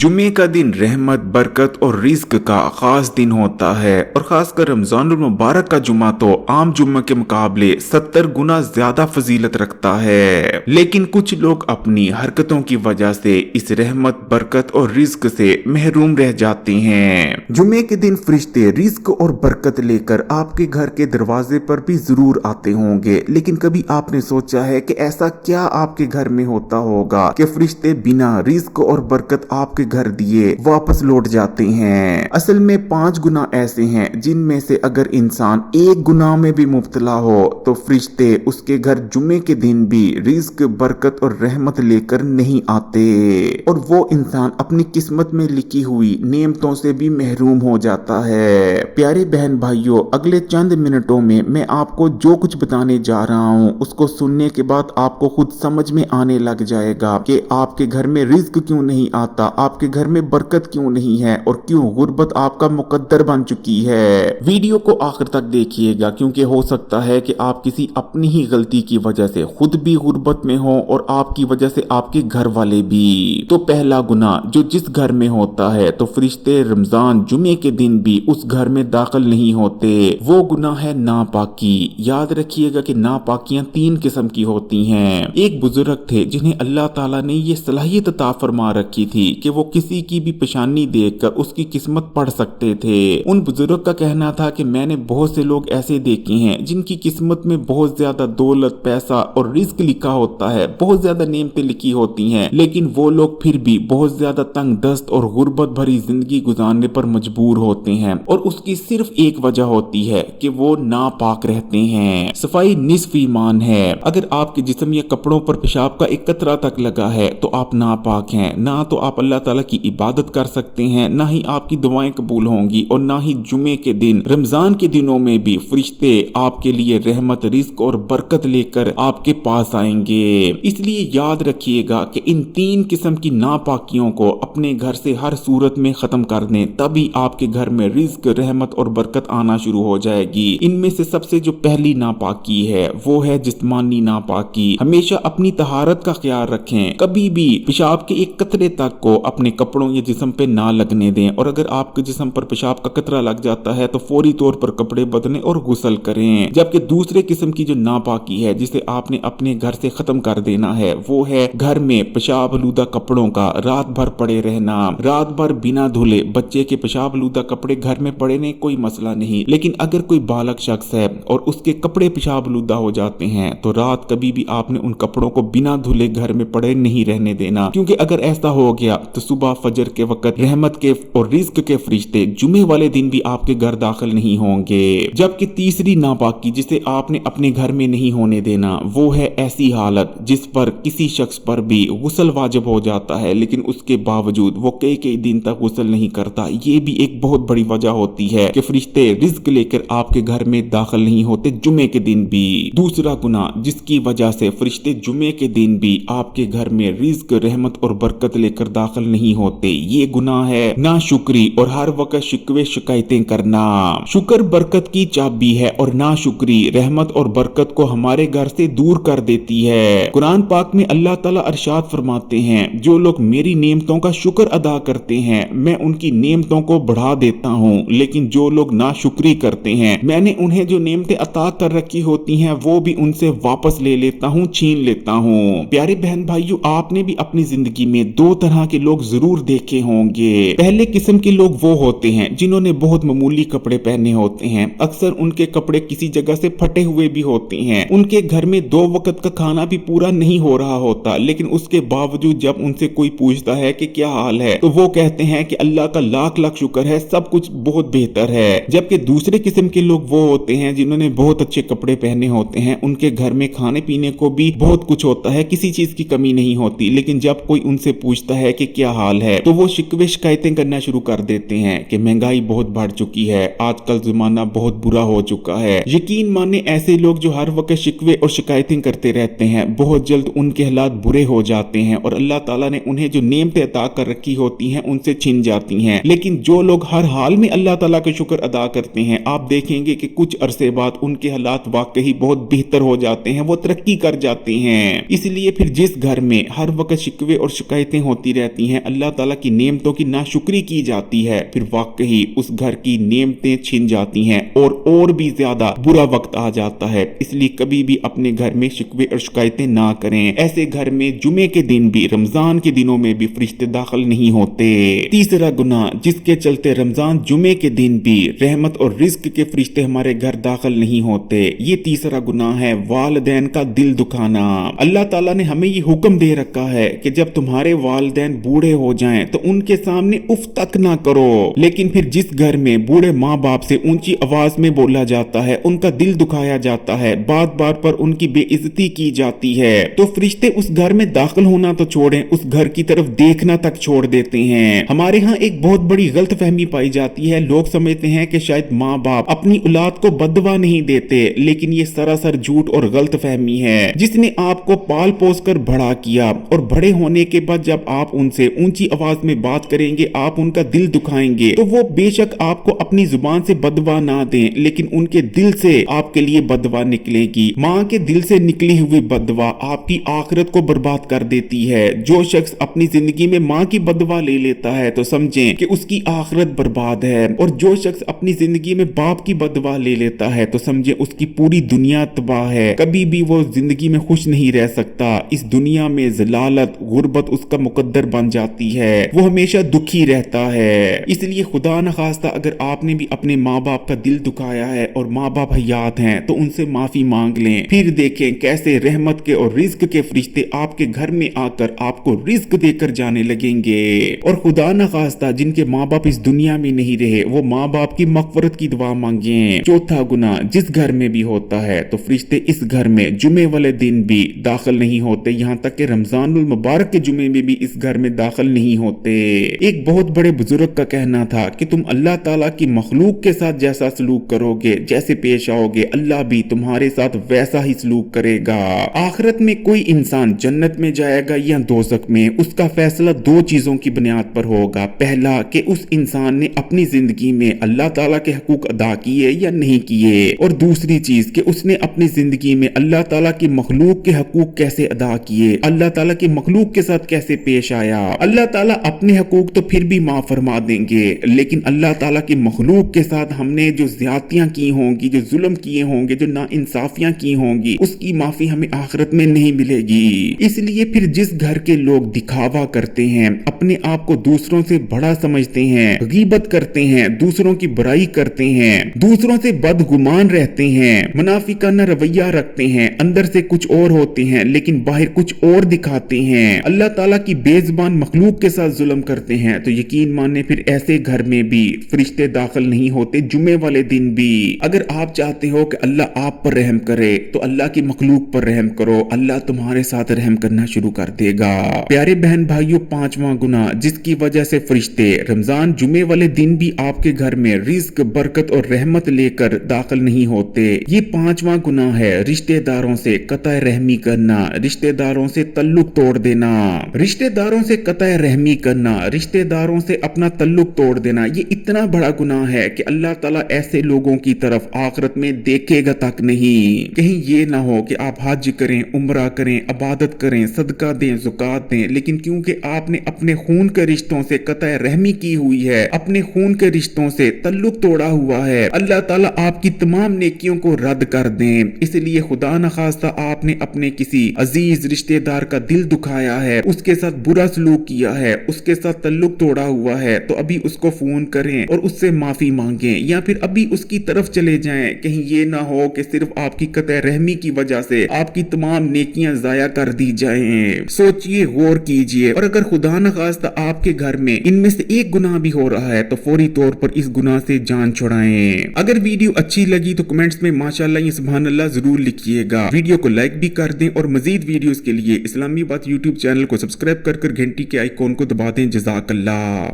जुमे का दिन रहमत, बरकत और रिज्क का खास दिन होता है और खासकर रमजानुल मुबारक का जुमा तो आम जुम्मे के मुकाबले 70 गुना ज्यादा फजीलत रखता है। लेकिन कुछ लोग अपनी हरकतों की वजह से इस रहमत, बरकत और रिज्क से महरूम रह जाते हैं। जुमे के दिन फरिश्ते रिज्क और बरकत लेकर आपके घर के दरवाजे पर भी जरूर आते होंगे, लेकिन कभी आपने सोचा है कि ऐसा क्या आपके घर में होता होगा कि फरिश्ते बिना रिज्क और बरकत आपके घर दिए वापस लौट जाते हैं। असल में 5 गुनाह ऐसे हैं जिनमें से अगर इंसान एक गुनाह में भी मुब्तला हो तो फरिश्ते उसके घर जुमे के दिन भी रिज्क, बरकत और रहमत लेकर नहीं आते और वो इंसान अपनी किस्मत में लिखी हुई नेमतों से भी महरूम हो जाता है। प्यारे बहन भाइयों, अगले चंद मिनटों में मैं आपको जो कुछ बताने जा रहा हूँ उसको सुनने के बाद आपको खुद समझ में आने लग जाएगा कि आपके घर में रिज्क क्यों नहीं आता, आपके घर में बरकत क्यों नहीं है और क्यों गुर्बत आपका मुकद्दर बन चुकी है। वीडियो को आखिर तक देखिएगा क्योंकि हो सकता है कि आप किसी अपनी ही गलती की वजह से खुद भी गुर्बत में हो और आपकी वजह से आपके घर वाले भी। तो पहला गुनाह जो जिस घर में होता है तो फरिश्ते रमजान जुमे के दिन भी उस घर में दाखिल नहीं होते, वो गुनाह है नापाकी। याद रखिएगा कि नापाकियां 3 किस्म की होती हैं। एक बुजुर्ग थे जिन्हें अल्लाह ताला ने ये सलाहियत अता फरमा रखी थी कि वो किसी की भी पेशानी देखकर उसकी किस्मत पढ़ सकते थे। उन बुजुर्ग का कहना था कि मैंने बहुत से लोग ऐसे देखे हैं जिनकी किस्मत में बहुत ज्यादा दौलत, पैसा और रिस्क लिखा होता है, बहुत ज्यादा नेमतें लिखी होती हैं, लेकिन वो लोग फिर भी बहुत ज्यादा तंग दस्त और गुर्बत भरी जिंदगी गुजारने पर मजबूर होते हैं और उसकी सिर्फ एक वजह होती है कि वो नापाक रहते हैं। सफाई निस्फ ईमान है। अगर आपके जिस्म या कपड़ों पर पेशाब का एक कतरा तक लगा है तो आप नापाक हैं। ना तो आप अल्लाह ताला की इबादत कर सकते हैं, ना ही आपकी दुआएं कबूल होंगी और ना ही जुमे के दिन, रमजान के दिनों में भी फरिश्ते आपके लिए रहमत, रिज्क और बरकत लेकर आपके पास आएंगे। इसलिए याद रखिएगा कि इन 3 किस्म की नापाकियों को अपने घर से हर सूरत में खत्म कर दें, तभी आपके घर में रिज्क, रहमत और बरकत आना शुरू हो जाएगी। इनमें से सबसे जो पहली नापाकी है वो है जिस्मानी नापाकी। हमेशा अपनी तहारत का ख्याल रखें। कभी भी पेशाब के एक कतरे तक को अपने कपड़ों या जिस्म पे ना लगने दें और अगर आपके जिस्म पर पेशाब का कतरा लग जाता है तो फौरी तौर पर कपड़े बदलें और गुस्ल करें। जबकि दूसरे किस्म की जो नापाकी है जिसे आपने अपने घर से खत्म कर देना है वो है घर में पेशाब आलूदा कपड़ों का रात भर पड़े रहना। रात भर बिना धुले बच्चे के पेशाब आलूदा कपड़े घर में पड़े नहीं, कोई मसला नहीं, लेकिन अगर कोई बालग शख्स है और उसके कपड़े पेशाब आलूदा हो जाते हैं तो रात कभी भी आपने उन कपड़ों को बिना धुले घर में पड़े नहीं रहने देना, क्योंकि अगर ऐसा हो गया तो सुबह फजर के वक्त रहमत के और रिज्क के फरिश्ते जुमे वाले दिन भी आपके घर दाखिल नहीं होंगे। जबकि तीसरी नापाकी जिसे आपने अपने घर में नहीं होने देना वो है ऐसी हालत जिस पर किसी शख्स पर भी गुस्ल वाजिब हो जाता है लेकिन उसके बावजूद वो कई दिन तक गुस्ल नहीं करता। ये भी एक बहुत बड़ी वजह होती है कि फरिश्ते रिज्क लेकर आपके घर में दाखिल नहीं होते जुमे के दिन भी। दूसरा गुनाह जिसकी वजह से फरिश्ते जुमे के दिन भी आपके घर में रिज्क, रहमत और बरकत लेकर दाखिल नहीं होते, ये गुनाह है नाशुक्री और हर वक्त शिकवे शिकायतें करना। शुक्र बरकत की चाबी है और नाशुक्री रहमत और बरकत को हमारे घर से दूर कर देती है। कुरान पाक में अल्लाह ताला इरशाद फरमाते हैं, जो लोग मेरी नेमतों का शुक्र अदा करते हैं मैं उनकी नेमतों को बढ़ा देता हूँ, लेकिन जो लोग नाशुक्री करते हैं मैंने उन्हें जो नेमतें अता कर रखी होती हैं वो भी उनसे वापस ले लेता हूँ, छीन लेता हूँ। प्यारे बहन भाइयों, आपने भी अपनी जिंदगी में 2 तरह के लोग जरूर देखे होंगे। पहले किस्म के लोग वो होते हैं जिन्होंने बहुत मामूली कपड़े पहने होते हैं, अक्सर उनके कपड़े किसी जगह से फटे हुए भी होते हैं, उनके घर में 2 वक्त का खाना भी पूरा नहीं हो रहा होता, लेकिन उसके बावजूद जब उनसे कोई पूछता है कि क्या हाल है तो वो कहते हैं कि अल्लाह का लाख लाख शुक्र है, सब कुछ बहुत बेहतर है। जबकि दूसरे किस्म के लोग वो होते हैं जिन्होंने बहुत अच्छे कपड़े पहने होते हैं, उनके घर में खाने पीने को भी बहुत कुछ होता है, किसी चीज की कमी नहीं होती, लेकिन जब कोई उनसे पूछता है कि क्या हाल है तो वो शिकवे शिकायतें करना शुरू कर देते हैं कि महंगाई बहुत बढ़ चुकी है, आजकल जमाना बहुत बुरा हो चुका है। यकीन माने ऐसे लोग जो हर वक्त शिकवे और शिकायतें करते रहते हैं बहुत जल्द उनके हालात बुरे हो जाते हैं और अल्लाह ताला ने उन्हें जो नेमतें अता कर रखी होती हैं उनसे छिन जाती हैं। लेकिन जो लोग हर हाल में अल्लाह ताला का शुक्र अदा करते हैं आप देखेंगे कि कुछ अरसे बाद उनके हालात वाकई बहुत बेहतर हो जाते हैं, वो तरक्की कर जाते हैं। इसलिए फिर जिस घर में हर वक्त शिकवे और शिकायतें होती रहती हैं अल्लाह ताला की नेमतों की नाशुक्री की जाती है, फिर वाकई उस घर की नेमतें छिन जाती हैं और भी ज्यादा बुरा वक्त आ जाता है। इसलिए कभी भी अपने घर में शिकवे और शिकायतें ना करें। ऐसे घर में जुमे के दिन भी, रमजान के दिनों में भी फरिश्ते दाखिल नहीं होते। तीसरा गुनाह जिसके चलते रमजान जुमे के दिन भी रहमत और रिज्क के फरिश्ते हमारे घर दाखिल नहीं होते, ये तीसरा गुनाह है वालिदैन का दिल दुखाना। अल्लाह ताला ने हमें ये हुक्म दे रखा है कि जब तुम्हारे वालिदैन बूढ़े हो जाएं तो उनके सामने उफ तक ना करो। लेकिन फिर जिस घर में बूढ़े माँ बाप से ऊंची आवाज में बोला जाता है, उनका दिल दुखाया जाता है, बात बात पर उनकी बेइज्जती की जाती है, तो फरिश्ते उस घर में दाखिल होना तो छोड़ें, उस घर की तरफ देखना तक छोड़ देते हैं। हमारे यहाँ एक बहुत बड़ी गलत फहमी पाई जाती है। लोग समझते हैं कि शायद माँ बाप अपनी औलाद को बददुआ नहीं देते, लेकिन ये सरासर झूठ और गलत फहमी है। जिसने आपको पाल पोस कर बड़ा किया और बड़े होने के बाद जब आप उनसे ऊंची आवाज में बात करेंगे, आप उनका दिल दुखाएंगे, तो वो बेशक आपको अपनी जुबान से बददुआ ना दें, लेकिन उनके दिल से आपके लिए बददुआ निकलेगी। माँ के दिल से निकली हुई बददुआ आपकी आखिरत को बर्बाद कर देती है। जो शख्स अपनी जिंदगी में माँ की बददुआ ले लेता है तो समझें कि उसकी आखिरत बर्बाद है, और जो शख्स अपनी जिंदगी में बाप की बददुआ ले लेता है तो समझे उसकी पूरी दुनिया तबाह है। कभी भी वो जिंदगी में खुश नहीं रह सकता। इस दुनिया में जलालत, गुर्बत उसका मुकद्दर बन जाती है, वो हमेशा दुखी रहता है। इसलिए खुदा न खास्ता अगर आपने भी अपने माँ बाप का दिल दुखाया है और माँ बाप हयात हैं तो उनसे माफी मांग लें। फिर देखें कैसे रहमत के और रिज्क के फरिश्ते आपके घर में आकर आपको रिज्क देकर जाने लगेंगे। और खुदा न खास्ता जिनके माँ बाप इस दुनिया में नहीं रहे, वो माँ बाप की मग़फ़िरत की दुआ मांगे। चौथा गुनाह जिस घर में भी होता है तो फरिश्ते इस घर में जुमे वाले दिन भी दाखिल नहीं होते, यहाँ तक कि रमजानुल मुबारक के जुमे में भी इस घर में दाखिल नहीं होते। एक बहुत बड़े बुजुर्ग का कहना था कि तुम अल्लाह ताला की मखलूक के साथ जैसा सलूक करोगे, जैसे पेश आओगे, अल्लाह भी तुम्हारे साथ वैसा ही सलूक करेगा। आखिरत में कोई इंसान जन्नत में जाएगा या दोज़ख में, उसका फैसला दो चीजों की बुनियाद पर होगा। पहला कि उस इंसान ने अपनी जिंदगी में अल्लाह ताला के हकूक अदा किए या नहीं किए, और दूसरी चीज कि उसने अपनी जिंदगी में अल्लाह ताला की मखलूक के हकूक कैसे अदा किए, अल्लाह ताला की मखलूक के साथ कैसे पेश आया। अल्लाह ताला अपने हकूक तो फिर भी माफ फरमा देंगे, लेकिन अल्लाह ताला की मखलूक के साथ हमने जो ज्यादतियां की होंगी, जो जुल्म किए होंगे, जो नाइंसाफियां की होंगी, उसकी माफी हमें आखिरत में नहीं मिलेगी। इसलिए फिर जिस घर के लोग दिखावा करते हैं, अपने आप को दूसरों से बड़ा समझते हैं, गीबत करते हैं, दूसरों की बुराई करते हैं, दूसरों से बदगुमान रहते हैं, मुनाफिकाना रवैया रखते हैं, अंदर से कुछ और होते हैं लेकिन बाहर कुछ और दिखाते हैं, अल्लाह ताला की बेजुबान मखलूक के साथ जुल्म करते हैं, तो यकीन माने फिर ऐसे घर में भी फरिश्ते दाखिल नहीं होते जुमे वाले दिन भी। अगर आप चाहते हो कि अल्लाह आप पर रहम करे तो अल्लाह की मखलूक पर रहम करो, अल्लाह तुम्हारे साथ रहम करना शुरू कर देगा। प्यारे बहन भाइयों, पांचवा गुनाह जिसकी वजह से फरिश्ते रमजान जुमे वाले दिन भी आपके घर में रिज्क, बरकत और रहमत लेकर दाखिल नहीं होते, ये पांचवा गुनाह है रिश्तेदारों से कतई रहमी करना, रिश्तेदारों से तल्लुक तोड़ देना। रिश्तेदारों से कतई रहमी करना, रिश्तेदारों से अपना तल्लुक तोड़ देना, ये इतना बड़ा गुनाह है कि अल्लाह ताला ऐसे लोगों की तरफ आखिरत में देखेगा तक नहीं। कहीं ये ना हो कि आप हज करें, उम्रा करें, इबादत करें, सदका दें, ज़कात दें, लेकिन क्योंकि आपने अपने खून के रिश्तों से कतई रहमी की हुई है, अपने खून के रिश्तों से तल्लुक तोड़ा हुआ है, अल्लाह ताला आपकी तमाम नेकियों को रद्द कर दें। इसलिए खुदा न खास्ता आपने अपने किसी अजीज रिश्तेदार का दिल दुखाया है, उसके साथ बुरा सलूक किया है, उसके साथ तल्लुक तोड़ा हुआ है, तो अभी उसको फोन करें और उससे माफी मांगें, या फिर अभी उसकी तरफ चले जाएं। कहीं ये ना हो कि सिर्फ आपकी कतई रहमी की वजह से आपकी तमाम नेकियां जाया कर दी जाएं। सोचिए, गौर कीजिए, और अगर खुदा न खास्ता आपके घर में इनमें से एक गुनाह भी हो रहा है तो फौरी तौर पर इस गुनाह से जान छुड़ाएं। अगर वीडियो अच्छी लगी तो कमेंट्स में माशाअल्लाह या सुभान अल्लाह जरूर लिखिएगा। वीडियो को लाइक भी कर दें और मजीद वीडियोस के लिए इस्लामी बात यूट्यूब चैनल को सब्सक्राइब कर घंटी के आइकॉन को दबा दें। जज़ाकल्लाह।